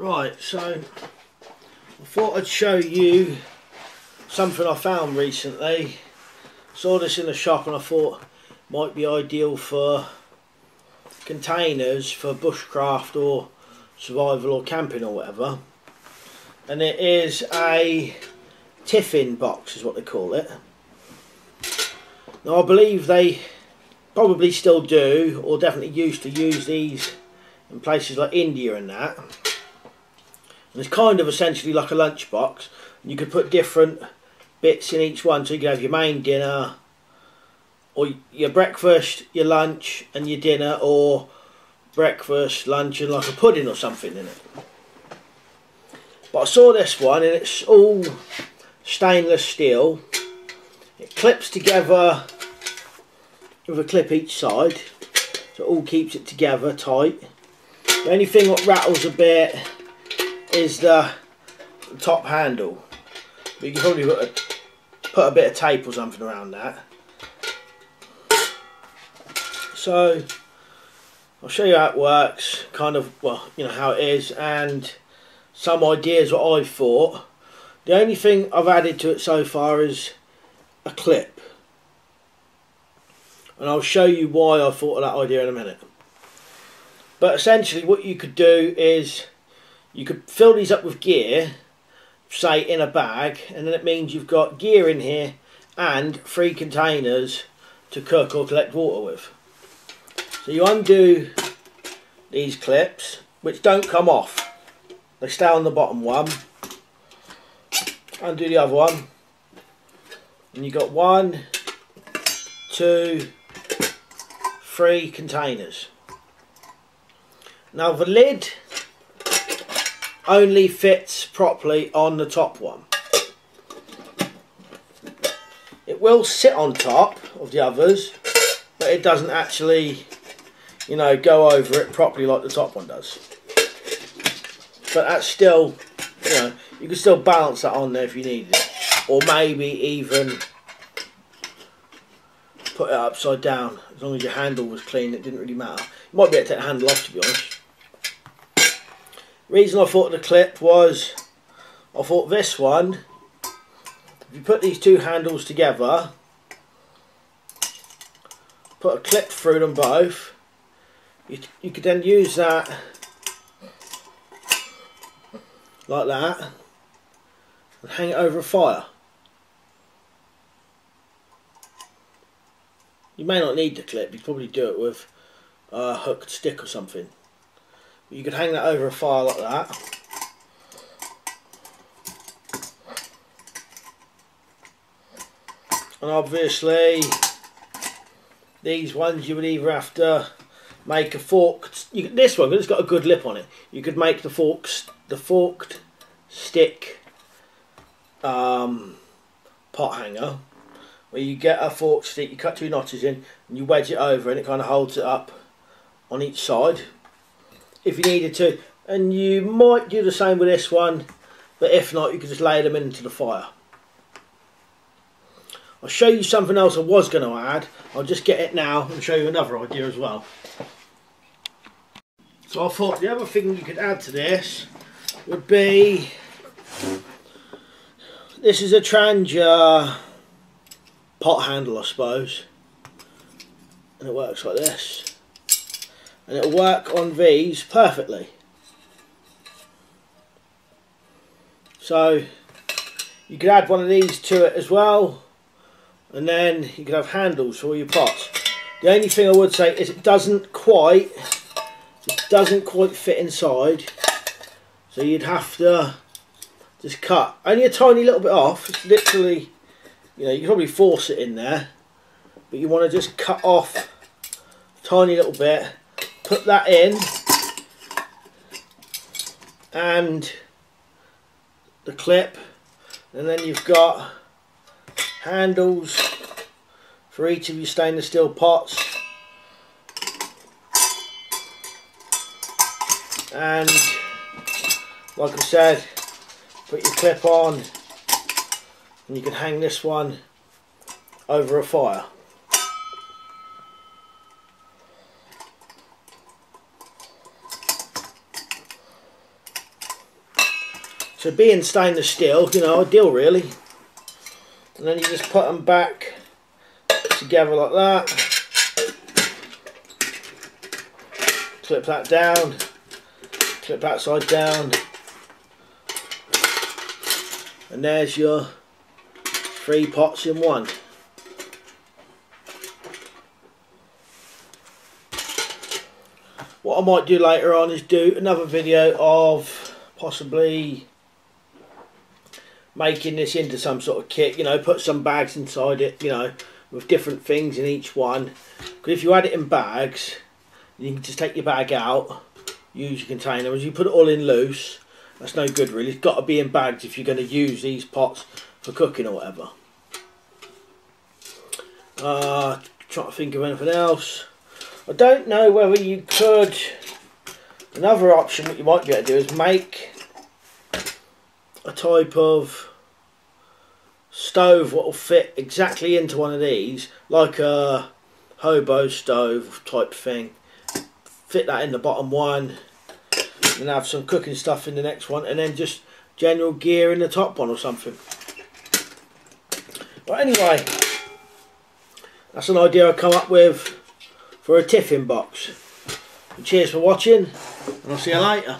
Right, so I thought I'd show you something I found recently. Saw this in the shop and I thought it might be ideal for containers for bushcraft or survival or camping or whatever. And it is a Tiffin box is what they call it. Now I believe they probably still do, or definitely used to use these in places like India and that. And it's kind of essentially like a lunch box. And you could put different bits in each one, so you could have your main dinner, or your breakfast, your lunch and your dinner, or breakfast, lunch and like a pudding or something in it. But I saw this one and it's all stainless steel. It clips together with a clip each side, so it all keeps it together tight. The only thing that rattles a bit is the top handle, but you can probably put a bit of tape or something around that. So I'll show you how it works, kind of, well, you know, how it is, and some ideas what I've thought. The only thing I've added to it so far is a clip, and I'll show you why I thought of that idea in a minute. But essentially what you could do is you could fill these up with gear, say in a bag, and then it means you've got gear in here and 3 containers to cook or collect water with. So you undo these clips, which don't come off, they stay on the bottom one. Undo the other one, and you've got 1, 2, 3 containers. Now the lid only fits properly on the top one. It will sit on top of the others, but it doesn't actually, you know, go over it properly like the top one does. But that's still, you know, you can still balance that on there if you need it, or maybe even put it upside down. As long as your handle was clean, it didn't really matter. You might be able to take the handle off, to be honest. Reason I thought of the clip was, I thought this one, if you put these 2 handles together, put a clip through them both, you could then use that like that and hang it over a fire. You may not need the clip, you probably do it with a hooked stick or something. You could hang that over a fire like that. And obviously these ones you would either have to make a forked, this one, because it's got a good lip on it, you could make the forked stick pot hanger, where you get a forked stick, you cut 2 notches in and you wedge it over and it kind of holds it up on each side if you needed to. And you might do the same with this one, but if not, you could just lay them into the fire. I'll show you something else I was going to add. I'll just get it now and show you another idea as well. So I thought the other thing you could add to this would be, this is a Trangia pot handle, I suppose, and it works like this, and it'll work on these perfectly. So you could add one of these to it as well, and then you could have handles for all your pots. The only thing I would say is it doesn't quite fit inside, so you'd have to just cut only a tiny little bit off. It's literally, you know, you can probably force it in there, but you want to just cut off a tiny little bit, put that in, and the clip, and then you've got handles for each of your stainless steel pots, and like I said, put your clip on and you can hang this one over a fire. So being stainless steel, you know, ideal really. And then you just put them back together like that. Clip that down. Clip that side down. And there's your 3 pots in one. What I might do later on is do another video of possibly making this into some sort of kit, you know, put some bags inside it, you know, with different things in each one. Because if you add it in bags, you can just take your bag out, use your container. As you put it all in loose, that's no good really. It's got to be in bags if you're going to use these pots for cooking or whatever. Trying to think of anything else. I don't know whether you could. Another option what you might be able to do is make a type of stove what will fit exactly into one of these, like a hobo stove type thing. Fit that in the bottom one, and have some cooking stuff in the next one, and then just general gear in the top one or something. But anyway, that's an idea I come up with for a Tiffin box. And cheers for watching, and I'll see you later.